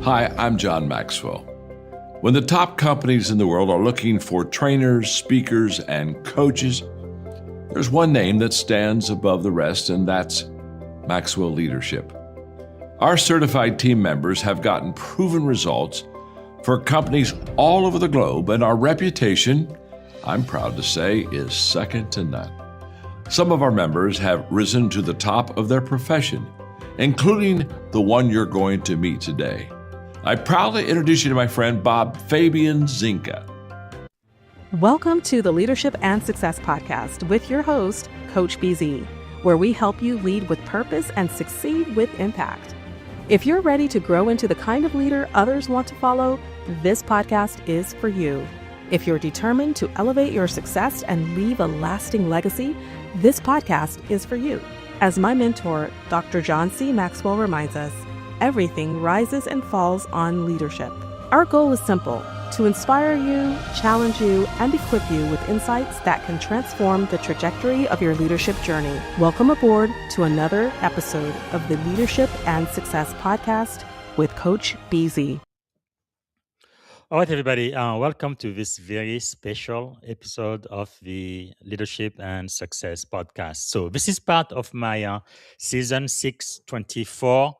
Hi, I'm John Maxwell. When the top companies in the world are looking for trainers, speakers, and coaches, there's one name that stands above the rest, and that's Maxwell Leadership. Our certified team members have gotten proven results for companies all over the globe, and our reputation, I'm proud to say, is second to none. Some of our members have risen to the top of their profession, including the one you're going to meet today. I proudly introduce you to my friend Bob Fabian Zinka. Welcome to the Leadership and Success Podcast with your host, Coach BZ, where we help you lead with purpose and succeed with impact. If you're ready to grow into the kind of leader others want to follow, this podcast is for you. If you're determined to elevate your success and leave a lasting legacy, this podcast is for you. As my mentor, Dr. John C. Maxwell reminds us, everything rises and falls on leadership. Our goal is simple: to inspire you, challenge you, and equip you with insights that can transform the trajectory of your leadership journey. Welcome aboard to another episode of the Leadership and Success Podcast with Coach BZ. All right, everybody, welcome to this very special episode of the Leadership and Success Podcast. So this is part of my season 624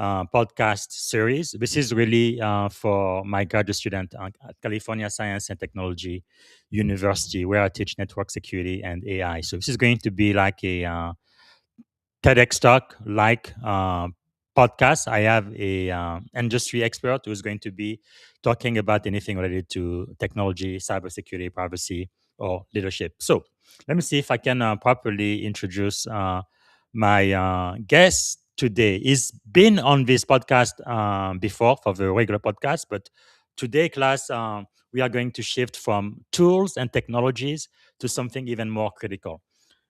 podcast series. This is really for my graduate student at California Science and Technology University, where I teach network security and AI. So this is going to be like a TEDx-like podcast. I have a industry expert who's going to be talking about anything related to technology, cybersecurity, privacy, or leadership. So let me see if I can properly introduce my guest today. He's been on this podcast before for the regular podcast, but today, class, we are going to shift from tools and technologies to something even more critical: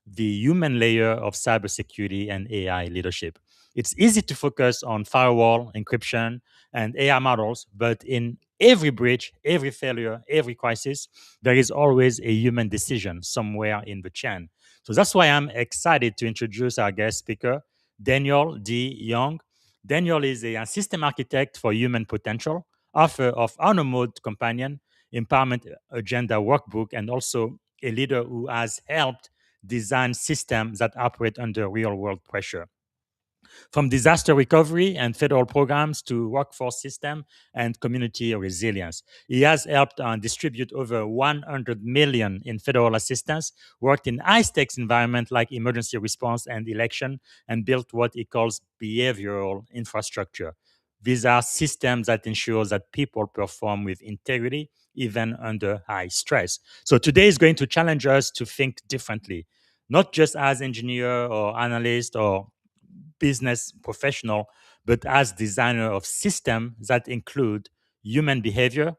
the human layer of cybersecurity and AI leadership. It's easy to focus on firewall, encryption, and AI models, but in every breach, every failure, every crisis, there is always a human decision somewhere in the chain. So that's why I'm excited to introduce our guest speaker, Daniel D. Young. Daniel is a system architect for human potential, author of Honor Mode Companion, Empowerment Agenda Workbook, and also a leader who has helped design systems that operate under real-world pressure. From disaster recovery and federal programs to workforce system and community resilience, he has helped distribute over 100 million in federal assistance, worked in high-stakes environments like emergency response and election, and built what he calls behavioral infrastructure. These are systems that ensure that people perform with integrity even under high stress. So today is going to challenge us to think differently, not just as engineer or analyst or business professional, but as designer of systems that include human behavior,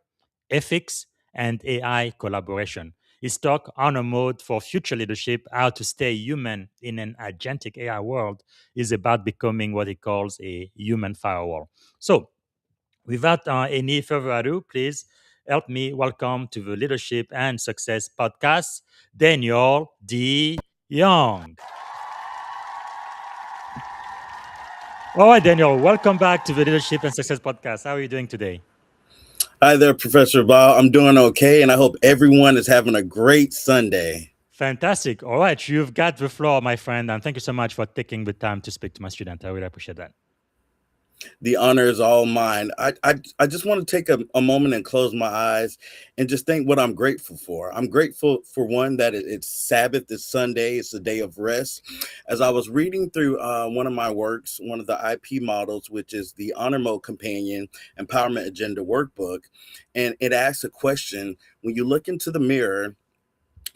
ethics, and AI collaboration. His talk, Honor Mode for Future Leadership: How to Stay Human in an Agentic AI World, is about becoming what he calls a human firewall. So, without any further ado, please help me welcome to the Leadership and Success Podcast, Daniel D. Young. All right, Daniel, welcome back to the Leadership and Success Podcast. How are you doing today? Hi there, Professor Bob. I'm doing okay, and I hope everyone is having a great Sunday. Fantastic. All right, you've got the floor, my friend, and thank you so much for taking the time to speak to my student. I really appreciate that. The honor is all mine. I just want to take a moment and close my eyes and just think what I'm grateful for. I'm grateful for, one, that it's Sabbath, it's Sunday, it's a day of rest. As I was reading through one of my works, one of the IP models, which is the Honor Mode Companion Empowerment Agenda Workbook, and it asks a question: when you look into the mirror,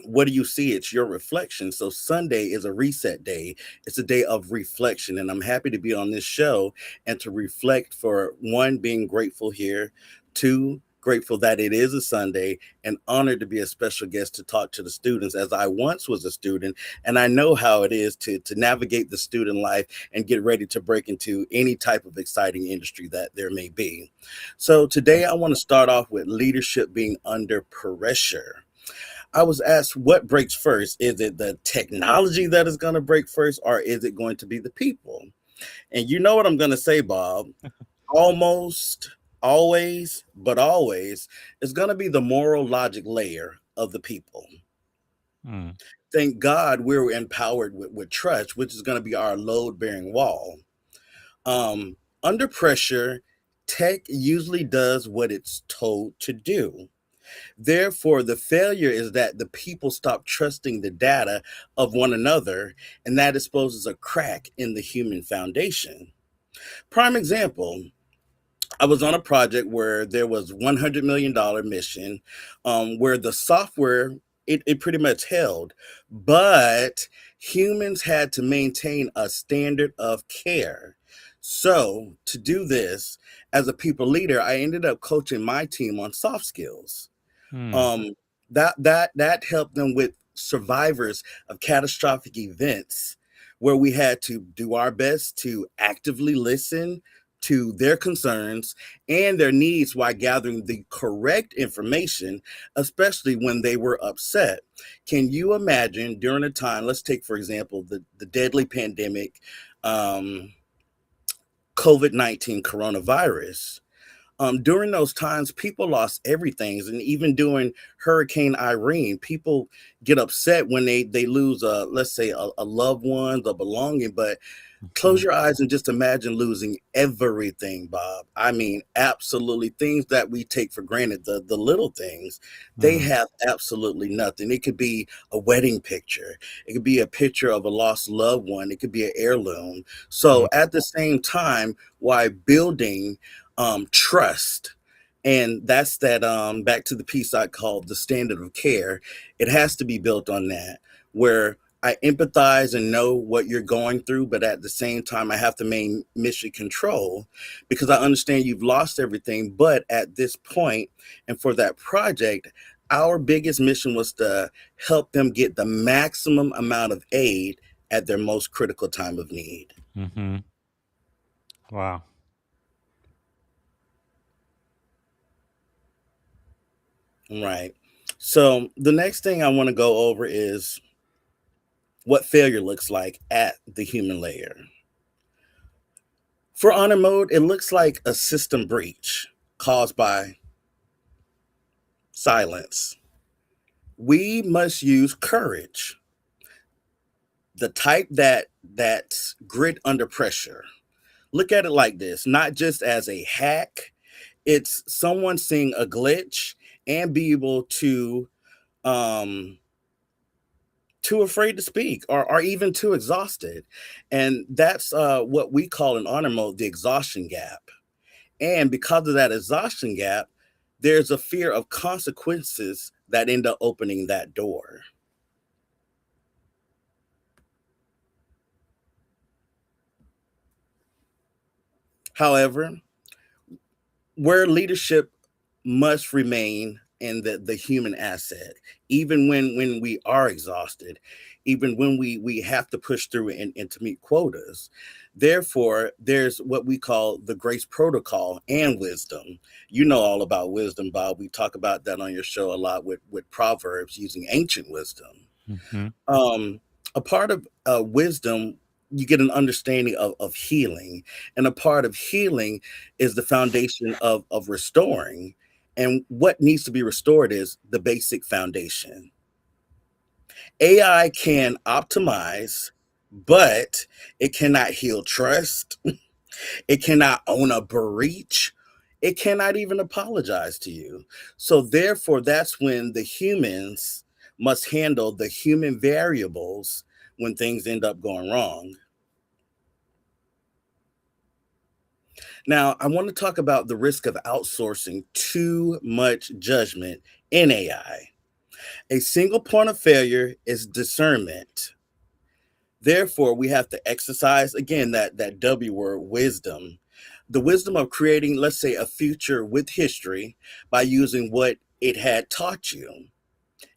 what do you see? It's your reflection. So Sunday is a reset day. It's a day of reflection. And I'm happy to be on this show and to reflect, for one, being grateful here, two, grateful that it is a Sunday, and honored to be a special guest to talk to the students, as I once was a student, and I know how it is to navigate the student life and get ready to break into any type of exciting industry that there may be. So today I want to start off with leadership being under pressure. I was asked, what breaks first? Is it the technology that is going to break first, or is it going to be the people? And you know what I'm going to say, Bob? Almost always, but always, is going to be the moral logic layer of the people. Mm. Thank God we're empowered with trust, which is going to be our load bearing wall. Under pressure, tech usually does what it's told to do. Therefore, the failure is that the people stop trusting the data of one another, and that exposes a crack in the human foundation. Prime example, I was on a project where there was $100 million mission, where the software it pretty much held, but humans had to maintain a standard of care. So to do this, as a people leader, I ended up coaching my team on soft skills. Mm. um that helped them with survivors of catastrophic events, where we had to do our best to actively listen to their concerns and their needs while gathering the correct information, especially when they were upset. Can you imagine during a time, let's take for example the deadly pandemic, um, COVID-19 coronavirus. During those times, people lost everything, and even during Hurricane Irene, people get upset when they lose, let's say, a loved one, a belonging. But close Mhm. your eyes and just imagine losing everything, Bob. I mean, absolutely things that we take for granted, the little things, they Mm. have absolutely nothing. It could be a wedding picture, it could be a picture of a lost loved one, it could be an heirloom. Mm. So at the same time, why building trust, and that's that back to the piece I called the standard of care, it has to be built on that, where I empathize and know what you're going through, but at the same time, I have to maintain mission control because I understand you've lost everything. But at this point, and for that project, our biggest mission was to help them get the maximum amount of aid at their most critical time of need. Mhm. Wow. Right. So the next thing I want to go over is what failure looks like at the human layer. For honor mode, it looks like a system breach caused by silence. We must use courage, the type that's grit under pressure. Look at it like this, not just as a hack, it's someone seeing a glitch and be able to um too afraid to speak, or even too exhausted. And that's what we call in honor mode the exhaustion gap. And because of that exhaustion gap, there's a fear of consequences that end up opening that door. However, where leadership must remain in the human asset, even when we are exhausted, even when we have to push through and to meet quotas. Therefore, there's what we call the grace protocol and wisdom. You know all about wisdom, Bob. We talk about that on your show a lot with Proverbs using ancient wisdom. Mhm. um, a part of wisdom, you get an understanding of healing, and a part of healing is the foundation of restoring. And what needs to be restored is the basic foundation. AI can optimize, but it cannot heal trust. It cannot own a breach. It cannot even apologize to you. So, therefore, that's when the humans must handle the human variables when things end up going wrong. Now, I want to talk about the risk of outsourcing too much judgment in AI. A single point of failure is discernment. Therefore, we have to exercise again that W word, wisdom. The wisdom of creating, let's say, a future with history by using what it had taught you.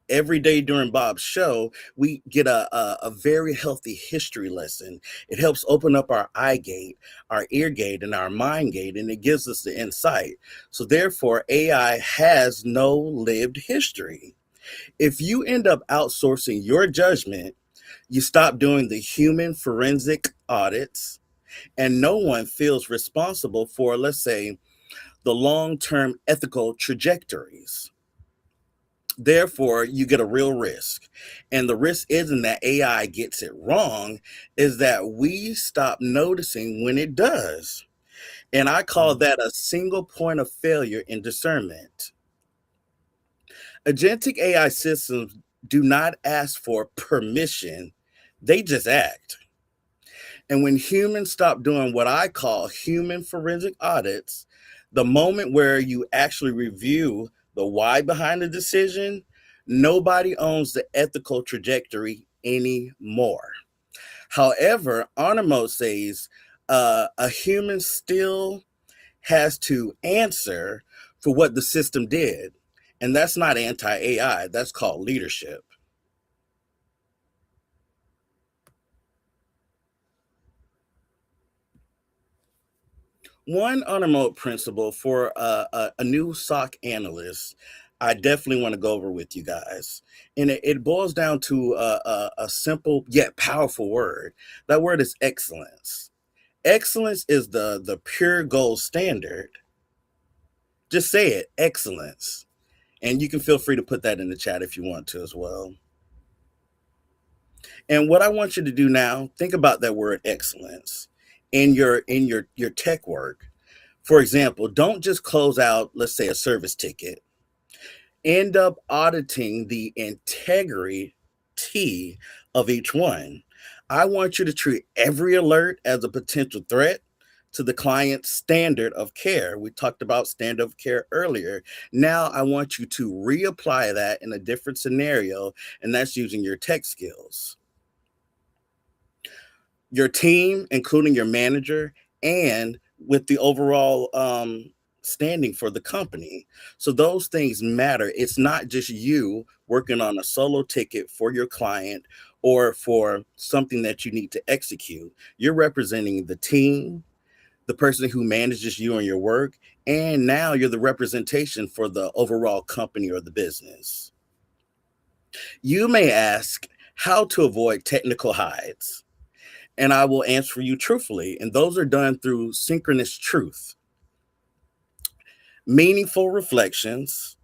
Every day during Bob's show, we get a very healthy history lesson. It helps open up our eye gate, our ear gate, and our mind gate, and it gives us the insight. So, therefore, AI has no lived history. If you end up outsourcing your judgment, you stop doing the human forensic audits, and no one feels responsible for, let's say, the long-term ethical trajectories. Therefore, you get a real risk. And the risk isn't that AI gets it wrong, is that we stop noticing when it does. And I call that a single point of failure in discernment. Agentic AI systems do not ask for permission, they just act. And when humans stop doing what I call human forensic audits, the moment where you actually review the why behind the decision, nobody owns the ethical trajectory anymore. However, honor mode says a human still has to answer for what the system did. And that's not anti AI, that's called leadership. One honor mode principle for a new SOC analyst, I definitely want to go over with you guys. And it boils down to a simple yet powerful word. That word is excellence. Excellence is the pure gold standard. Just say it, excellence. And you can feel free to put that in the chat if you want to as well. And what I want you to do now, think about that word excellence in your tech work. For example, don't just close out, let's say, a service ticket. End up auditing the integrity of each one. I want you to treat every alert as a potential threat to the client's standard of care. We talked about standard of care earlier. Now I want you to reapply that in a different scenario, and that's using your tech skills. Your team, including your manager, and with the overall standing for the company. So those things matter. It's not just you working on a solo ticket for your client or for something that you need to execute. You're representing the team, the person who manages you and your work, and now you're the representation for the overall company or the business. You may ask how to avoid technical hides, and I will answer you truthfully. And those are done through synchronous truth, meaningful reflections.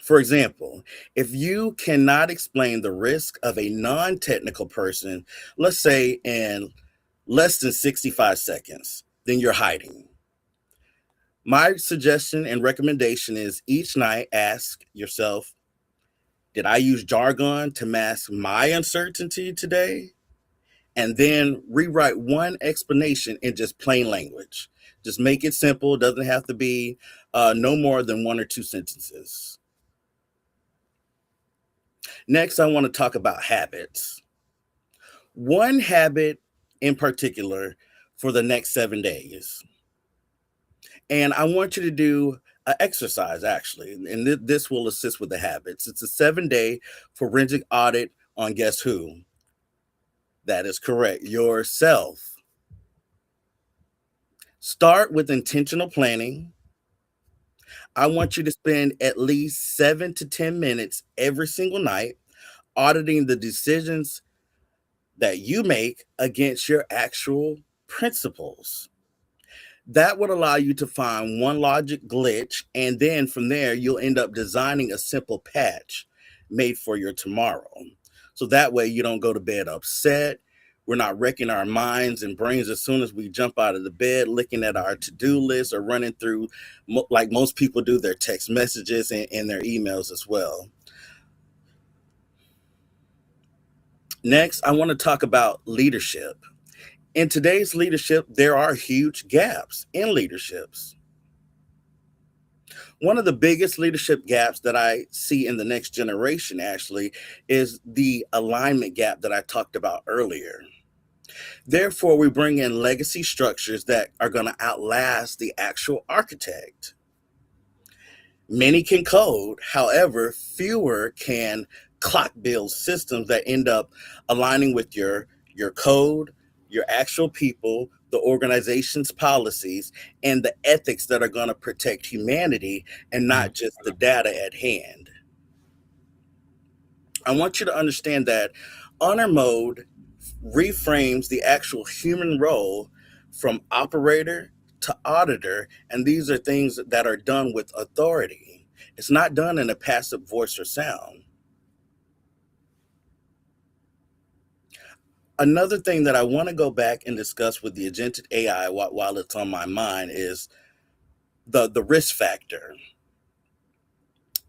For example, if you cannot explain the risk of a non-technical person, let's say in less than 65 seconds, then you're hiding. My suggestion and recommendation is each night ask yourself, did I use jargon to mask my uncertainty today? And then rewrite one explanation in just plain language. Just make it simple. It doesn't have to be no more than 1 or 2 sentences. Next, I want to talk about habits. One habit in particular for the next 7 days. And I want you to do an exercise, actually, and this will assist with the habits. It's a 7-day forensic audit on guess who? That is correct, yourself. Start with intentional planning. I want you to spend at least 7 to 10 minutes every single night auditing the decisions that you make against your actual principles. That would allow you to find one logic glitch, and then from there, you'll end up designing a simple patch made for your tomorrow. So that way you don't go to bed upset. We're not wrecking our minds and brains as soon as we jump out of the bed, looking at our to-do list or running through, like most people do, their text messages and their emails as well. Next, I want to talk about leadership. In today's leadership, there are huge gaps in leaderships. One of the biggest leadership gaps that I see in the next generation actually is the alignment gap that I talked about earlier. Therefore, we bring in legacy structures that are going to outlast the actual architect. Many can code, however, fewer can clock build systems that end up aligning with your code, your actual people, the organization's policies, and the ethics that are going to protect humanity and not just the data at hand. I want you to understand that honor mode reframes the actual human role from operator to auditor, and these are things that are done with authority. It's not done in a passive voice or sound. Another thing that I want to go back and discuss with the agentic AI while it's on my mind is the risk factor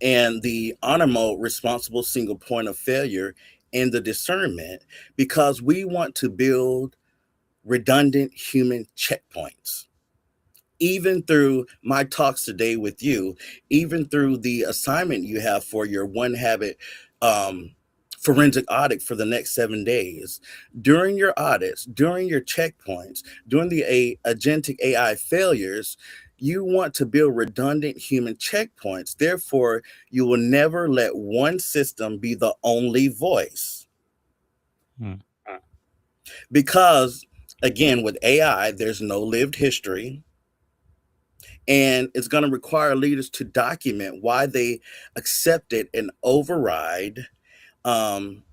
and the honor mode responsible single point of failure in the discernment, because we want to build redundant human checkpoints. Even through my talks today with you, even through the assignment you have for your one habit forensic audit for the next 7 days, during your audits, during your checkpoints, during the agentic AI failures, you want to build redundant human checkpoints. Therefore, you will never let one system be the only voice. Hmm. Because, again, with AI, there's no lived history. And it's going to require leaders to document why they accepted an override on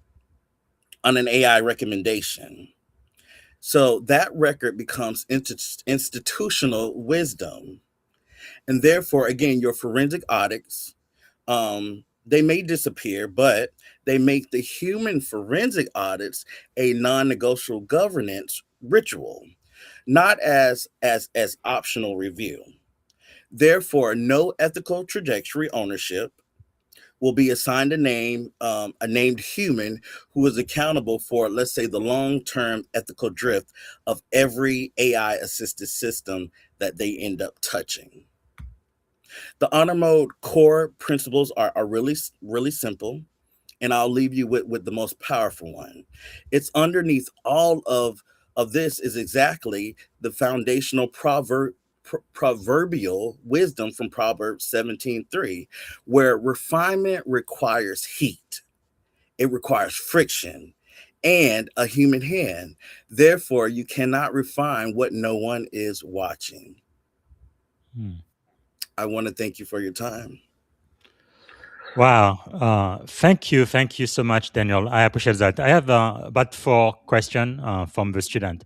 an AI recommendation. So that record becomes institutional wisdom. And therefore, again, your forensic audits, they may disappear, but they make the human forensic audits a non-negotiable governance ritual, not as optional review. Therefore, no ethical trajectory ownership will be assigned a named human who is accountable for, let's say, the long-term ethical drift of every AI-assisted system that they end up touching. The honor mode core principles are really, really simple, and I'll leave you with the most powerful one. It's underneath all of this is exactly the foundational proverbial wisdom from Proverbs 17:3, where refinement requires heat, it requires friction, and a human hand. Therefore, you cannot refine what no one is watching. Hmm. I want to thank you for your time. Wow. Thank you so much, Daniel. I appreciate that. I have about 4 questions from the student.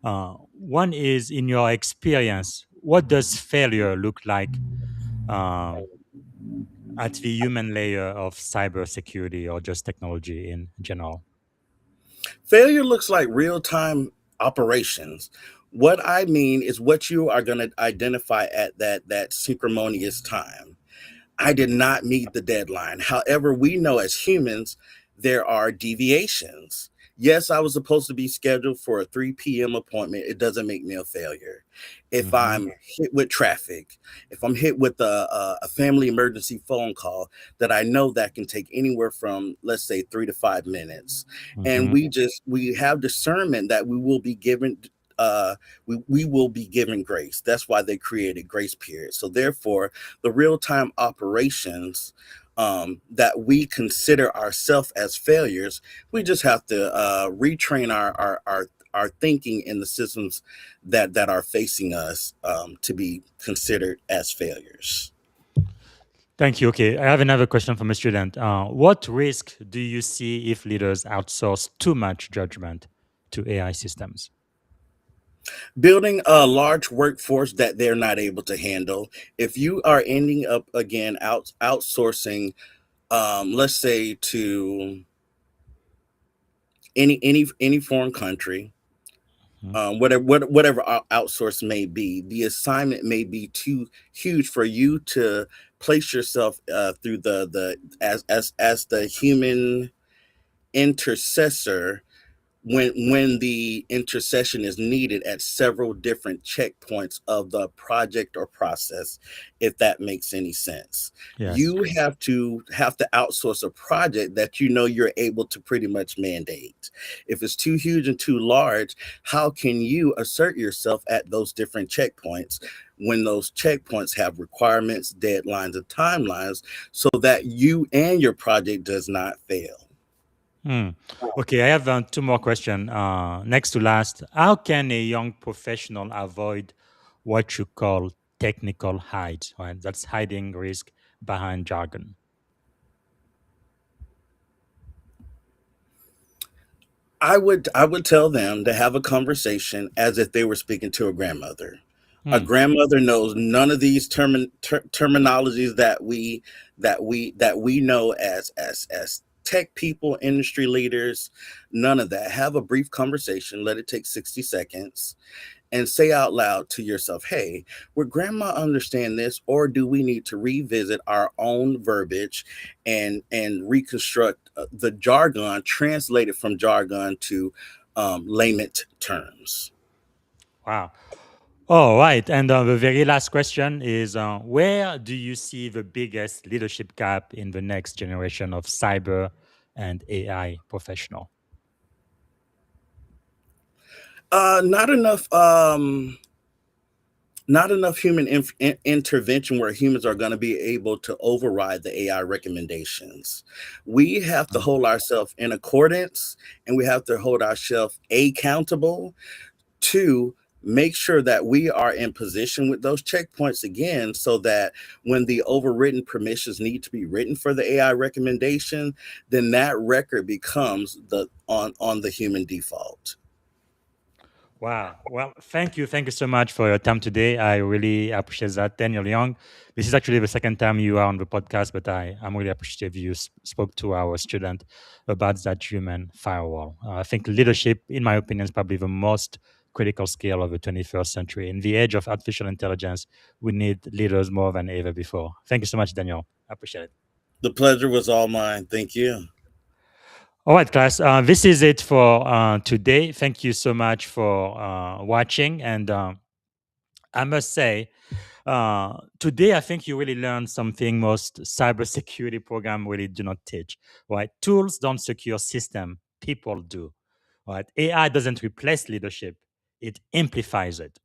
One is, in your experience, what does failure look like uh, at the human layer of cybersecurity or just technology in general? Failure looks like real-time operations. What I mean is what you are going to identify at that synchronous time. I did not meet the deadline. However, we know as humans, there are deviations. Yes, I was supposed to be scheduled for a 3 p.m. appointment. It doesn't make me a failure. If Hmm. I'm hit with traffic, if I'm hit with a family emergency phone call that I know that can take anywhere from, let's say, 3 to 5 minutes, and Hmm. we have discernment that we will be given we will be given grace. That's why they created grace period. So therefore, the real-time operations that we consider ourselves as failures, we just have to retrain our thinking in the systems that are facing us to be considered as failures. Thank you. Okay, I have another question from a student. What risk do you see if leaders outsource too much judgment to AI systems? Building a large workforce that they're not able to handle. If you are ending up again outsourcing, let's say to any foreign country, Mhm. whatever outsource may be, the assignment may be too huge for you to place yourself through the as the human intercessor when the intercession is needed at several different checkpoints of the project or process, if that makes any sense. Yes. You have to outsource a project that you know you're able to pretty much mandate. If it's too huge and too large, how can you assert yourself at those different checkpoints when those checkpoints have requirements, deadlines, and timelines so that you and your project does not fail? Hmm. Okay, I have 2 more questions. Next to last, how can a young professional avoid what you call technical hide? Right? That's hiding risk behind jargon. I would tell them to have a conversation as if they were speaking to a grandmother. A grandmother knows none of these terminologies that we know as tech people, industry leaders. None of that. Have a brief conversation. Let it take 60 seconds, and say out loud to yourself, "Hey, would Grandma understand this, or do we need to revisit our own verbiage and reconstruct the jargon, translate it from jargon to layman terms?" Wow. All right. And the very last question is where do you see the biggest leadership gap in the next generation of cyber and AI professional? Not enough. Not enough human intervention where humans are going to be able to override the AI recommendations. We have to hold ourselves in accordance, and we have to hold ourselves accountable to make sure that we are in position with those checkpoints again, so that when the overridden permissions need to be written for the AI recommendation, then that record becomes the on the human default. Wow. Well, thank you. Thank you so much for your time today. I really appreciate that. Daniel Young, this is actually the second time you are on the podcast, but I'm really appreciative you spoke to our student about that human firewall. I think leadership, in my opinion, is probably the most critical skill of the 21st century. In the age of artificial intelligence, we need leaders more than ever before. Thank you so much, Daniel. I appreciate it. The pleasure was all mine. Thank you. All right, class. This is it for today. Thank you so much for watching. And I must say, today I think you really learned something most cybersecurity program really do not teach. Right? Tools don't secure system. People do. Right? AI doesn't replace leadership. It amplifies it.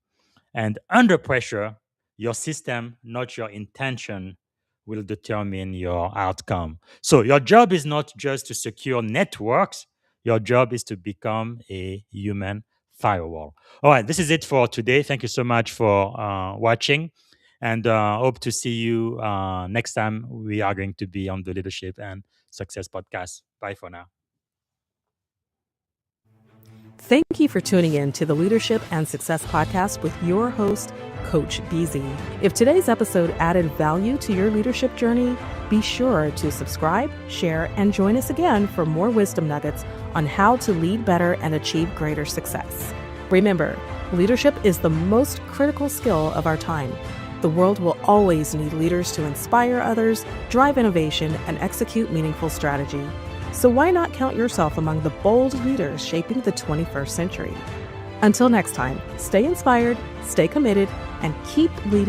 And under pressure, your system, not your intention, will determine your outcome. So your job is not just to secure networks, your job is to become a human firewall. All right, this is it for today. Thank you so much for watching, and hope to see you next time we are going to be on the Leadership and Success podcast. Bye for now. Thank you for tuning in to the Leadership and Success Podcast with your host, Coach BZ. If today's episode added value to your leadership journey, be sure to subscribe, share, and join us again for more wisdom nuggets on how to lead better and achieve greater success. Remember, leadership is the most critical skill of our time. The world will always need leaders to inspire others, drive innovation, and execute meaningful strategy. So why not count yourself among the bold leaders shaping the 21st century? Until next time, stay inspired, stay committed, and keep leading.